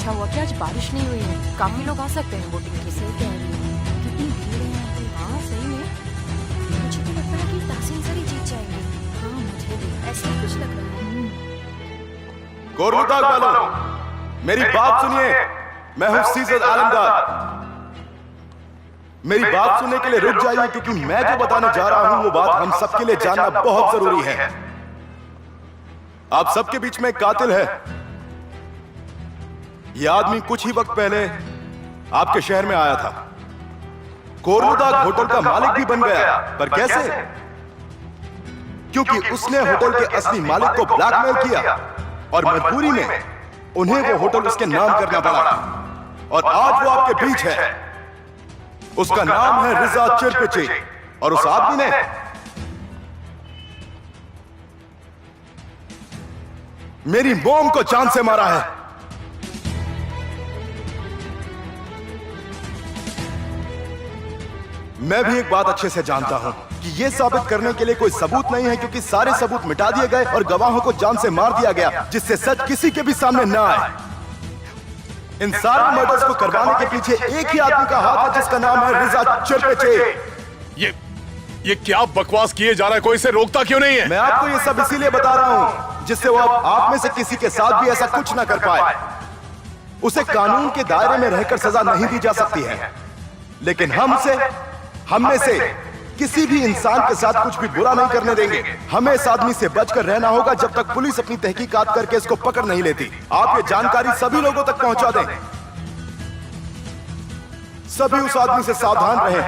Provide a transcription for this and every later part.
अच्छा हुआ कि आज बारिश नहीं हुई है, काफी लोग आ सकते हैं बोटिंग के। सही कह रही है, कितनी भीड़ है यहाँ पे। हाँ सही में, मुझे तो लगता है कि तासीन सर ही जीत जाएंगे। हाँ मुझे भी ऐसा ही कुछ लग रहा है। कोरमुताग वालों, मेरी बात सुनिए। मैं हूं सीजर आलमदार। मेरी बात सुनने के लिए रुक जाइए, क्योंकि मैं जो बताने जा रहा हूं वो बात हम सबके लिए जानना बहुत जरूरी है। आप सबके बीच में एक कातिल है। यह आदमी कुछ ही वक्त पहले आपके शहर में आया था। कोरमुताग होटल का मालिक भी बन गया। पर कैसे? क्योंकि उसने होटल के असली मालिक को ब्लैकमेल किया और मजबूरी में उन्हें वो होटल उसके नाम करना पड़ा। और आज वो आपके बीच है। उसका नाम है रिजा चिरपिची। और उस आदमी ने मेरी मोम को जान से मारा है। मैं भी एक बात अच्छे से जानता हूं कि यह साबित करने के लिए कोई सबूत नहीं है, क्योंकि सारे सबूत मिटा दिए गए और गवाहों को जान से मार दिया गया, जिससे सच किसी के भी सामने ना आए। इन सारे मर्डर्स को करवाने के पीछे एक ही आदमी का हाथ है, जिसका नाम है रिजा चिरपिची। ये क्या बकवास किए जा रहा है? कोई इसे रोकता क्यों नहीं है? मैं आपको ये सब इसीलिए बता रहा हूं जिससे वो आप में से किसी के साथ भी ऐसा कुछ ना कर पाए। उसे कानून के दायरे में रहकर सजा नहीं दी जा सकती है, लेकिन हम में से किसी भी इंसान के साथ कुछ भी बुरा नहीं करने देंगे। हमें इस आदमी से बचकर रहना होगा जब तक पुलिस अपनी तहकीकात करके इसको पकड़ नहीं लेती। आप ये जानकारी सभी लोगों तक पहुंचा दें। सभी उस आदमी से सावधान रहें।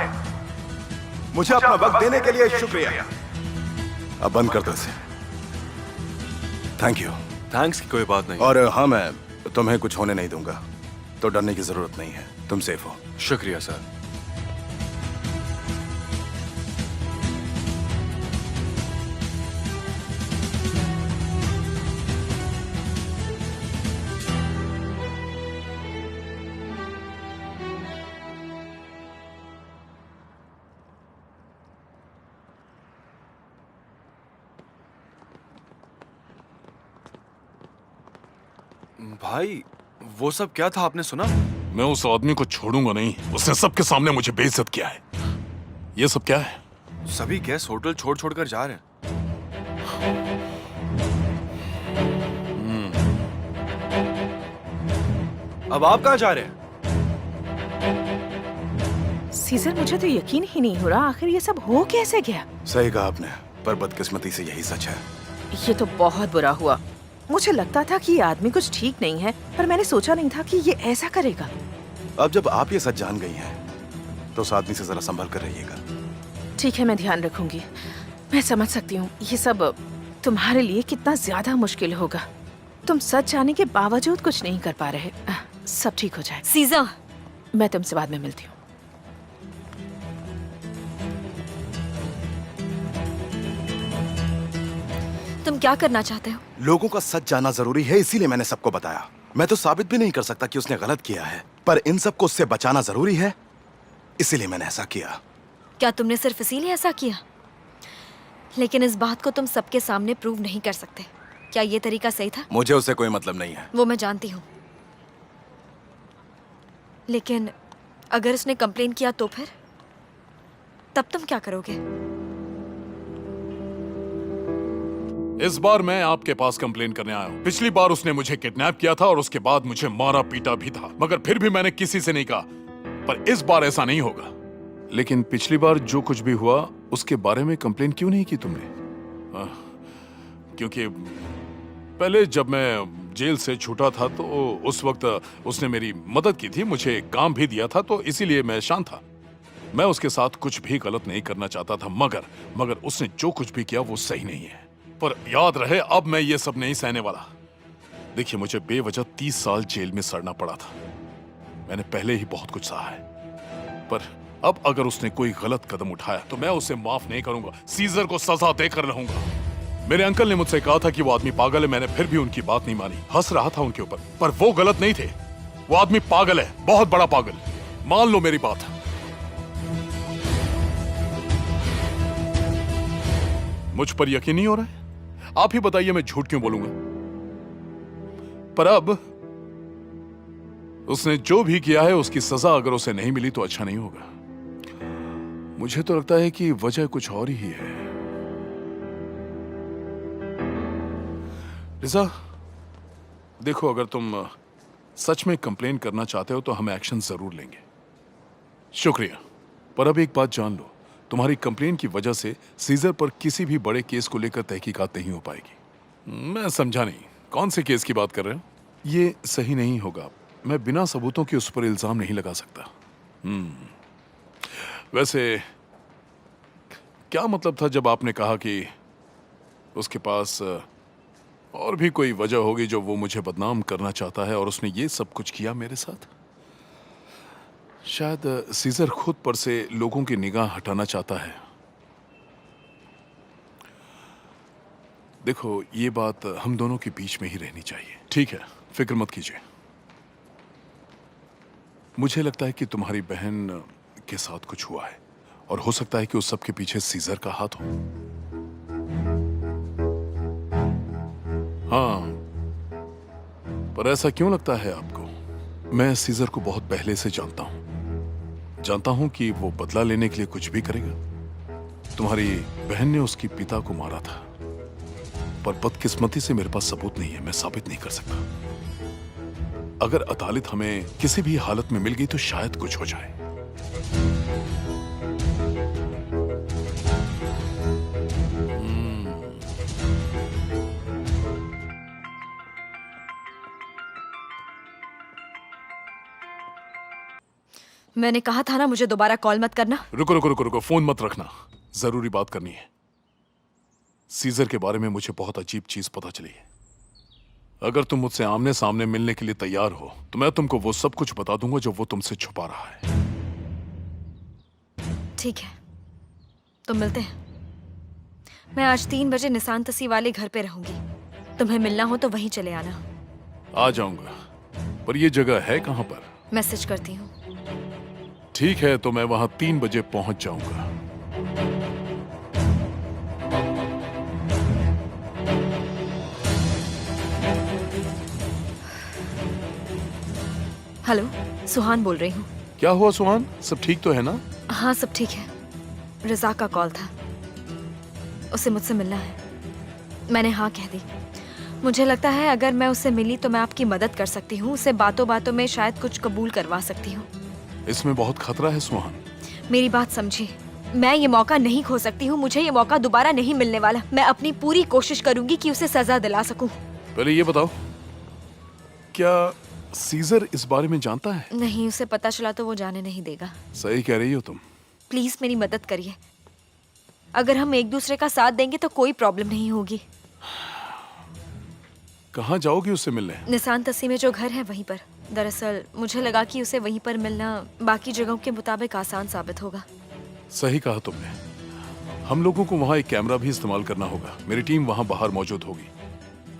मुझे अपना वक्त देने के लिए शुक्रिया। अब बंद कर दो इसे। Thank you. थैंक्स की कोई बात नहीं। और हाँ, मैं तुम्हें कुछ होने नहीं दूंगा, तो डरने की जरूरत नहीं है। तुम सेफ हो। शुक्रिया सर। भाई, वो सब क्या था? आपने सुना? मैं उस आदमी को छोड़ूंगा नहीं। उसने सबके सामने मुझे बेइज्जत किया है। ये सब क्या है? सभी गेस्ट होटल छोड़ छोड़कर जा रहे हैं। अब आप कहाँ जा रहे हैं? सीजर, मुझे तो यकीन ही नहीं हो रहा, आखिर ये सब हो कैसे गया? सही कहा आपने, पर बदकिस्मती से यही सच है। ये तो बहुत बुरा हुआ। मुझे लगता था कि ये आदमी कुछ ठीक नहीं है, पर मैंने सोचा नहीं था कि ये ऐसा करेगा। अब जब आप ये सच जान गई हैं, तो उस आदमी से जरा संभल कर रहिएगा। ठीक है, मैं ध्यान रखूंगी। मैं समझ सकती हूँ ये सब तुम्हारे लिए कितना ज्यादा मुश्किल होगा। तुम सच जाने के बावजूद कुछ नहीं कर पा रहे। सब ठीक हो जाए। सीजा, मैं तुमसे बाद में मिलती हूँ। तुम क्या करना चाहते हो? लोगों का सच जानना जरूरी है, इसीलिए मैंने सबको बताया। मैं तो साबित भी नहीं कर सकता कि उसने गलत किया है, पर इन सबको उससे बचाना जरूरी है, इसीलिए मैंने ऐसा किया। क्या तुमने सिर्फ इसीलिए ऐसा किया? लेकिन इस बात को तुम सबके सामने प्रूव नहीं कर सकते। क्या ये तरीका सही था? मुझे उससे कोई मतलब नहीं है। वो मैं जानती हूँ, लेकिन अगर उसने कंप्लेन किया तो फिर तब तुम क्या करोगे? इस बार मैं आपके पास कंप्लेन करने आया हूँ। पिछली बार उसने मुझे किडनैप किया था और उसके बाद मुझे मारा पीटा भी था, मगर फिर भी मैंने किसी से नहीं कहा। पर इस बार ऐसा नहीं होगा। लेकिन पिछली बार जो कुछ भी हुआ उसके बारे में कंप्लेन क्यों नहीं की तुमने? क्योंकि पहले जब मैं जेल से छूटा था तो उस वक्त उसने मेरी मदद की थी, मुझे काम भी दिया था, तो इसीलिए मैं शांत था। मैं उसके साथ कुछ भी गलत नहीं करना चाहता था, मगर उसने जो कुछ भी किया वो सही नहीं है। पर याद रहे, अब मैं ये सब नहीं सहने वाला। देखिए, मुझे बेवजह 30 साल जेल में सड़ना पड़ा था। मैंने पहले ही बहुत कुछ सहा है, पर अब अगर उसने कोई गलत कदम उठाया तो मैं उसे माफ नहीं करूंगा। सीजर को सजा देकर रहूंगा। मेरे अंकल ने मुझसे कहा था कि वो आदमी पागल है, मैंने फिर भी उनकी बात नहीं मानी, हंस रहा था उनके ऊपर, पर वो गलत नहीं थे। वो आदमी पागल है, बहुत बड़ा पागल। मान लो मेरी बात। मुझ पर यकीन नहीं हो रहा है? आप ही बताइए, मैं झूठ क्यों बोलूंगा? पर अब उसने जो भी किया है उसकी सजा अगर उसे नहीं मिली तो अच्छा नहीं होगा। मुझे तो लगता है कि वजह कुछ और ही है। लिसा, देखो, अगर तुम सच में कंप्लेन करना चाहते हो तो हम एक्शन जरूर लेंगे। शुक्रिया, पर अब एक बात जान लो, तुम्हारी कंप्लेन की वजह से सीजर पर किसी भी बड़े केस को लेकर तहकीकात नहीं हो पाएगी। मैं समझा नहीं, कौन से केस की बात कर रहे हो? ये सही नहीं होगा, मैं बिना सबूतों के उस पर इल्जाम नहीं लगा सकता। वैसे क्या मतलब था जब आपने कहा कि उसके पास और भी कोई वजह होगी जो वो मुझे बदनाम करना चाहता है और उसने ये सब कुछ किया मेरे साथ? शायद सीजर खुद पर से लोगों की निगाह हटाना चाहता है। देखो, ये बात हम दोनों के बीच में ही रहनी चाहिए, ठीक है? फिक्र मत कीजिए। मुझे लगता है कि तुम्हारी बहन के साथ कुछ हुआ है और हो सकता है कि उस सब के पीछे सीजर का हाथ हो। हाँ, पर ऐसा क्यों लगता है आपको? मैं सीजर को बहुत पहले से जानता हूं कि वो बदला लेने के लिए कुछ भी करेगा। तुम्हारी बहन ने उसके पिता को मारा था, पर बदकिस्मती से मेरे पास सबूत नहीं है, मैं साबित नहीं कर सकता। अगर अदालत हमें किसी भी हालत में मिल गई तो शायद कुछ हो जाए। मैंने कहा था ना मुझे दोबारा कॉल मत करना। रुको रुको रुको रुको, फोन मत रखना, जरूरी बात करनी है। सीजर के बारे में मुझे बहुत अजीब चीज पता चली है। अगर तुम मुझसे आमने सामने मिलने के लिए तैयार हो तो मैं तुमको वो सब कुछ बता दूंगा जो वो तुमसे छुपा रहा है। ठीक है, तो मिलते हैं। मैं आज 3 बजे निशान तसी वाले घर पे रहूंगी। तुम्हें मिलना हो तो वहीं चले आना। आ जाऊंगा, पर ये जगह है कहां पर? मैसेज करती हूँ। ठीक है, तो मैं वहां 3 बजे पहुंच जाऊंगा। हेलो, सुहान बोल रही हूँ। क्या हुआ सुहान, सब ठीक तो है ना? हाँ, सब ठीक है। रजा का कॉल था, उसे मुझसे मिलना है। मैंने हाँ कह दी। मुझे लगता है अगर मैं उससे मिली तो मैं आपकी मदद कर सकती हूँ। उसे बातों बातों में शायद कुछ कबूल करवा सकती हूँ। इसमें बहुत खतरा है सुहान। मेरी बात समझिए, मैं ये मौका नहीं खो सकती हूँ। मुझे ये मौका दोबारा नहीं मिलने वाला। मैं अपनी पूरी कोशिश करूंगी कि उसे सजा दिला सकूं। पहले ये बताओ, क्या सीजर इस बारे में जानता है? नहीं, उसे पता चला तो वो जाने नहीं देगा। सही कह रही हो तुम। प्लीज मेरी मदद करिए। अगर हम एक दूसरे का साथ देंगे तो कोई प्रॉब्लम नहीं होगी। कहाँ जाओगी उससे मिलने? निशान तसी में जो घर है वहीं पर। दरअसल मुझे लगा कि उसे वहीं पर मिलना बाकी जगहों के मुताबिक आसान साबित होगा। सही कहा तुमने। हम लोगों को वहाँ एक कैमरा भी इस्तेमाल करना होगा। मेरी टीम वहाँ बाहर मौजूद होगी।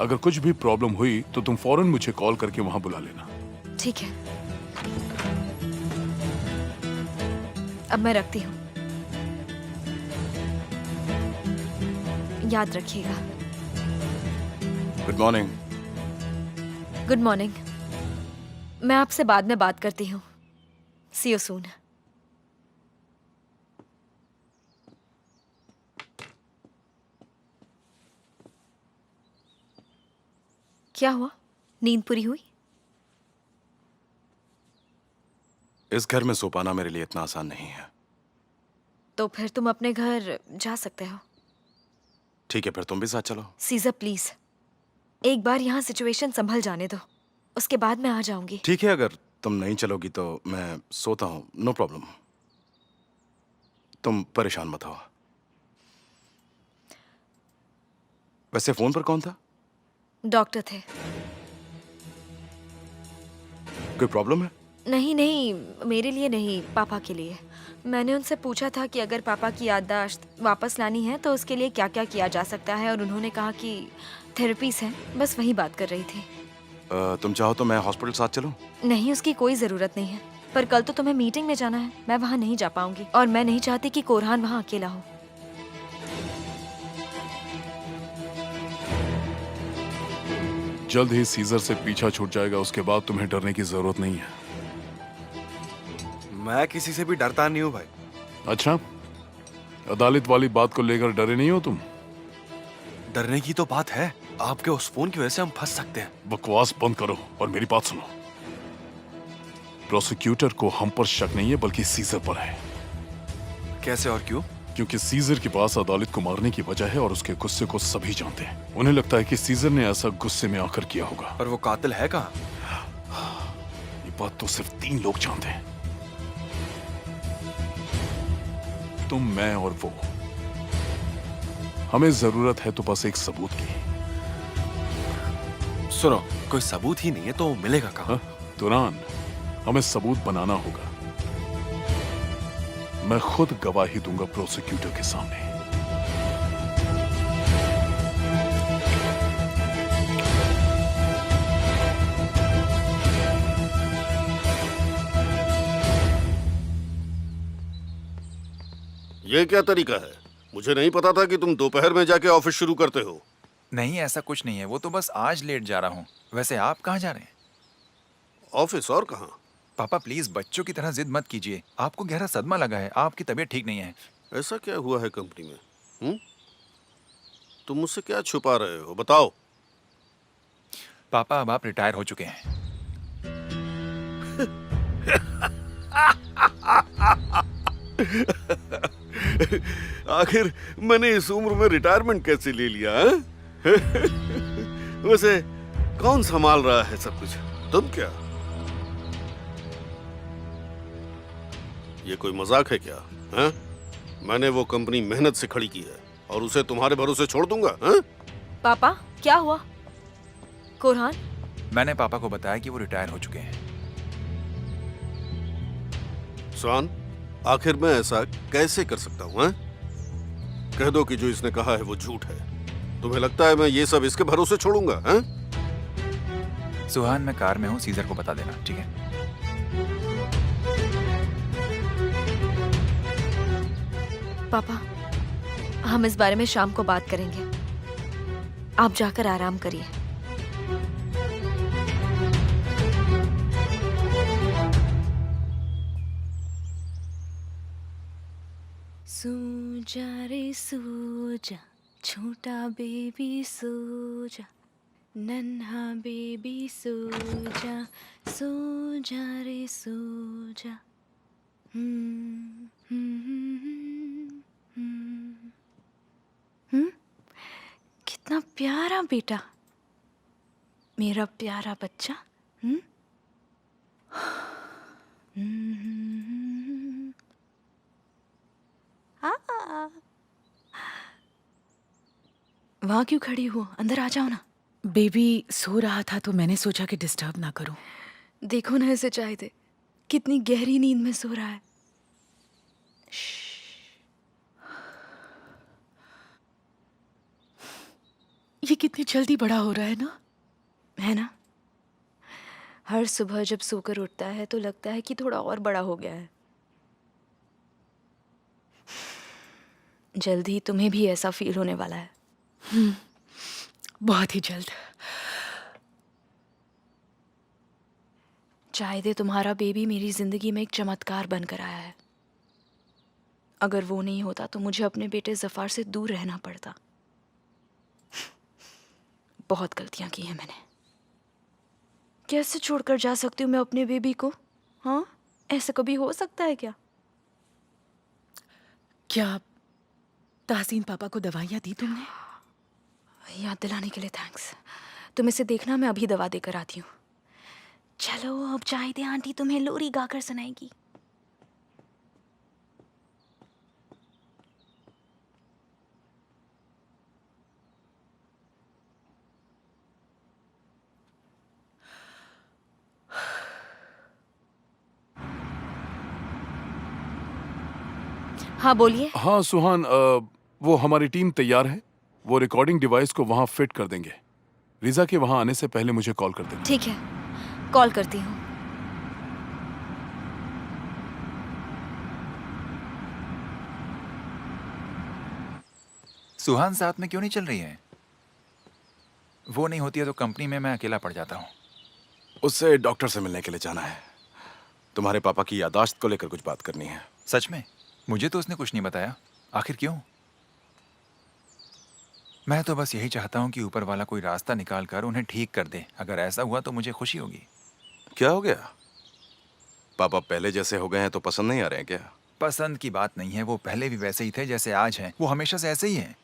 अगर कुछ भी प्रॉब्लम हुई तो तुम फौरन मुझे कॉल करके वहाँ बुला लेना। ठीक है, अब मैं रखती हूँ। याद रखिएगा। Good morning. Good morning. मैं आपसे बाद में बात करती हूँ। सी यू सून। क्या हुआ, नींद पूरी हुई? इस घर में सो पाना मेरे लिए इतना आसान नहीं है। तो फिर तुम अपने घर जा सकते हो। ठीक है, फिर तुम भी साथ चलो। सीजर प्लीज, एक बार यहाँ सिचुएशन संभल जाने दो, उसके बाद मैं आ जाऊंगी। ठीक है, अगर तुम नहीं चलोगी तो मैं सोता हूँ, नो प्रॉब्लम। तुम परेशान मत हो। वैसे फोन पर कौन था? डॉक्टर थे। कोई प्रॉब्लम है? नहीं नहीं, मेरे लिए नहीं, पापा के लिए। मैंने उनसे पूछा था कि अगर पापा की याददाश्त वापस लानी है तो उसके लिए क्या क्या किया जा सकता है, और उन्होंने कहा कि थेरेपीज हैं। बस वही बात कर रही थी। तुम चाहो तो मैं हॉस्पिटल साथ चलूं? नहीं, उसकी कोई जरूरत नहीं है। पर कल तो तुम्हें मीटिंग में जाना है, मैं वहाँ नहीं जा पाऊंगी, और मैं नहीं चाहती कि कोरहान वहाँ अकेला हो। जल्द ही सीजर से पीछा छूट जाएगा, उसके बाद तुम्हें डरने की जरूरत नहीं है। मैं किसी से भी डरता नहीं हूँ भाई। अच्छा, अदालत वाली बात को लेकर डरे नहीं हो तुम? डरने की तो बात है, आपके उस फोन की वजह से हम फंस सकते हैं। बकवास बंद करो और मेरी बात सुनो। प्रोसिक्यूटर को हम पर शक नहीं है बल्कि सीजर पर है। कैसे और क्यों? क्योंकि सीजर के पास अदालत को मारने की वजह है और उसके गुस्से को सभी जानते हैं। उन्हें लगता है कि सीजर ने ऐसा गुस्से में आकर किया होगा। पर वो कातिल है कहाँ? ये बात तो सिर्फ 3 लोग जानते हैं, तुम, मैं और वो। हमें जरूरत है तो बस एक सबूत की। सुनो, कोई सबूत ही नहीं है तो मिलेगा कहाँ? तुरान, हमें सबूत बनाना होगा। मैं खुद गवाही दूंगा प्रोसिक्यूटर के सामने। ये क्या तरीका है? मुझे नहीं पता था कि तुम दोपहर में जाके ऑफिस शुरू करते हो। नहीं, ऐसा कुछ नहीं है, वो तो बस आज लेट जा रहा हूँ। वैसे आप कहाँ जा रहे हैं? ऑफिस और कहाँ? पापा प्लीज बच्चों की तरह जिद मत कीजिए। आपको गहरा सदमा लगा है, आपकी तबीयत ठीक नहीं है। ऐसा क्या हुआ है कंपनी में? तुम मुझसे क्या छुपा रहे हो, बताओ। पापा अब आप रिटायर हो चुके हैं। आखिर मैंने इस उम्र में रिटायरमेंट कैसे ले लिया है? वैसे कौन संभाल रहा है सब कुछ, तुम क्या? ये कोई मजाक है क्या? हैं? मैंने वो कंपनी मेहनत से खड़ी की है और उसे तुम्हारे भरोसे छोड़ दूंगा? हैं? पापा क्या हुआ? कोरहान, मैंने पापा को बताया कि वो रिटायर हो चुके हैं। स्वान, आखिर मैं ऐसा कैसे कर सकता हूं? हैं? कह दो कि जो इसने कहा है वो झूठ है। तुम्हें लगता है मैं ये सब इसके भरोसे छोड़ूंगा? हैं? सुहान, मैं कार में हूँ, सीजर को बता देना, ठीक है? पापा हम इस बारे में शाम को बात करेंगे। आप जाकर आराम करिए। सो जा रे सो जा, छोटा बेबी सो जा, नन्हा बेबी सो जा रे सो जा। कितना प्यारा बेटा, मेरा प्यारा बच्चा। वहां क्यों खड़ी हो? अंदर आ जाओ ना। बेबी सो रहा था तो मैंने सोचा कि डिस्टर्ब ना करूं। देखो ना इसे चाय दे, कितनी गहरी नींद में सो रहा है। ये कितनी जल्दी बड़ा हो रहा है ना? है ना? हर सुबह जब सोकर उठता है तो लगता है कि थोड़ा और बड़ा हो गया है। जल्द ही तुम्हें भी ऐसा फील होने वाला है। बहुत ही जल्द। चाहे दे, तुम्हारा बेबी मेरी जिंदगी में एक चमत्कार बनकर आया है। अगर वो नहीं होता तो मुझे अपने बेटे जफार से दूर रहना पड़ता। बहुत गलतियां की हैं मैंने। कैसे छोड़कर जा सकती हूँ मैं अपने बेबी को? हाँ, ऐसा कभी हो सकता है क्या? क्या ताहसीन पापा को दवाइयाँ दी तुमने? याद दिलाने के लिए थैंक्स। तुम इसे देखना, मैं अभी दवा देकर आती हूँ। चलो अब चाय दे, आंटी तुम्हें लोरी गाकर सुनाएगी। हाँ बोलिए। हाँ सुहान, वो हमारी टीम तैयार है। वो रिकॉर्डिंग डिवाइस को वहां फिट कर देंगे। रिजा के वहां आने से पहले मुझे कॉल कर देना। ठीक है, कॉल करती हूँ। सुहान साथ में क्यों नहीं चल रही है? वो नहीं होती है तो कंपनी में मैं अकेला पड़ जाता हूँ। उससे डॉक्टर से मिलने के लिए जाना है। तुम्हारे पापा की याददाश्त को लेकर कुछ बात करनी है। सच में? मुझे तो उसने कुछ नहीं बताया। आखिर क्यों? मैं तो बस यही चाहता हूँ कि ऊपर वाला कोई रास्ता निकाल कर उन्हें ठीक कर दे। अगर ऐसा हुआ तो मुझे खुशी होगी। क्या हो गया? पापा पहले जैसे हो गए हैं तो पसंद नहीं आ रहे हैं क्या? पसंद की बात नहीं है, वो पहले भी वैसे ही थे जैसे आज हैं। वो हमेशा से ऐसे ही हैं।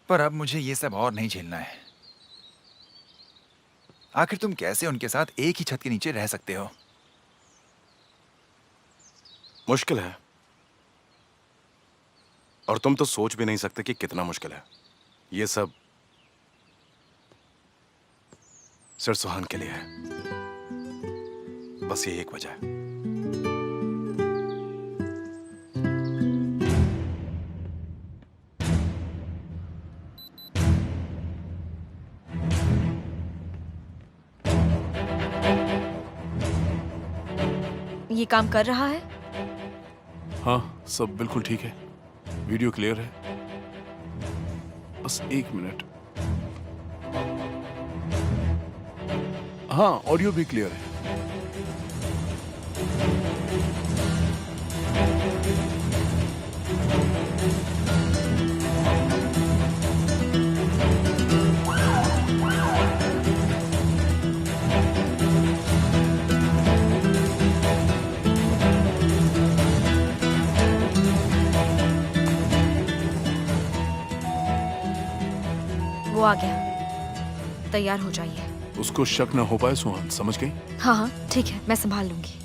पर अब मुझे ये सब और नहीं झेलना है। आखिर तुम कैसे उनके साथ एक ही छत के नीचे रह सकते हो? मुश्किल है, और तुम तो सोच भी नहीं सकते कि कितना मुश्किल है। ये सब सिर्फ सुहान के लिए है। बस ये एक वजह है। ये काम कर रहा है? हाँ, सब बिल्कुल ठीक है। वीडियो क्लियर है। बस 1 मिनट। हाँ, ऑडियो भी क्लियर है। वो आ गया। तैयार हो जाइए। उसको शक न हो पाए सुहान, समझ गई? हाँ हाँ ठीक है, मैं संभाल लूंगी।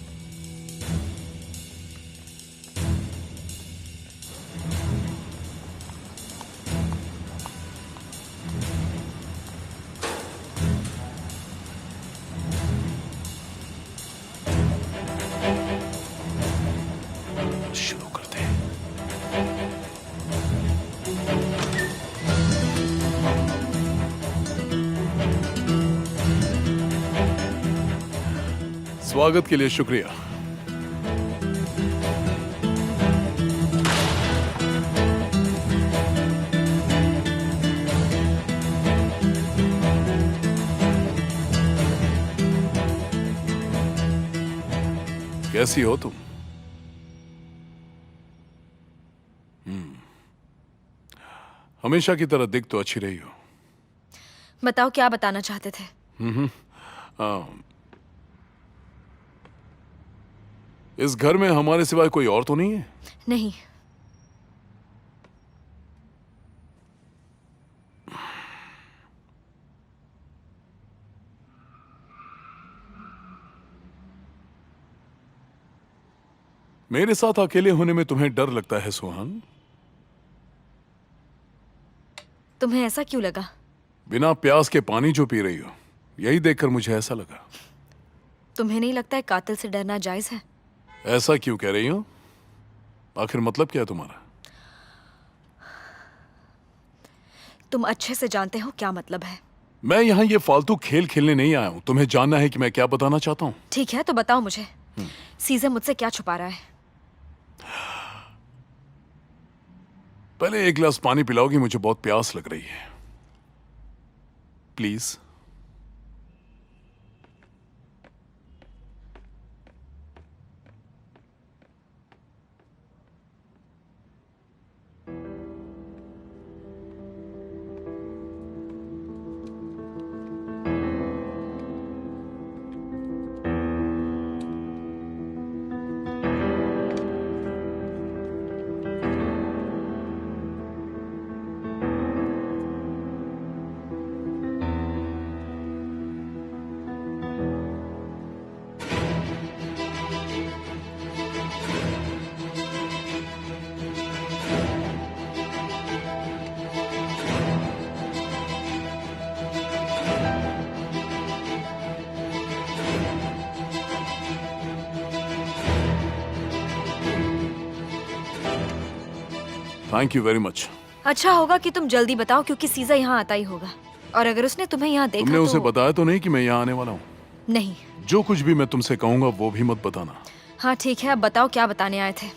शुरू करते हैं। स्वागत के लिए शुक्रिया। कैसी हो तुम? हमेशा की तरह दिख तो अच्छी रही हो। बताओ क्या बताना चाहते थे? इस घर में हमारे सिवाय कोई और तो नहीं है? नहीं। मेरे साथ अकेले होने में तुम्हें डर लगता है सुहान? तुम्हें ऐसा क्यों लगा? बिना प्यास के पानी जो पी रही हो, यही देखकर मुझे ऐसा लगा। तुम्हें नहीं लगता है कातिल से डरना जायज है? ऐसा क्यों कह रही हो? आखिर मतलब क्या है तुम्हारा? तुम अच्छे से जानते हो क्या मतलब है। मैं यहाँ ये फालतू खेल खेलने नहीं आया हूँ। तुम्हें जानना है कि मैं क्या बताना चाहता हूँ? ठीक है तो बताओ मुझे। सीजन मुझसे क्या छुपा रहा है? पहले एक गिलास पानी पिलाओगी? मुझे बहुत प्यास लग रही है, please. Thank you very much. अच्छा होगा कि तुम जल्दी बताओ क्योंकि सीजा यहाँ आता ही होगा। और अगर उसने तुम्हें यहाँ देखा तुमने तो... उसे बताया तो नहीं कि मैं यहाँ आने वाला हूँ? नहीं। जो कुछ भी मैं तुमसे कहूंगा वो भी मत बताना। हाँ ठीक है, अब बताओ क्या बताने आए थे।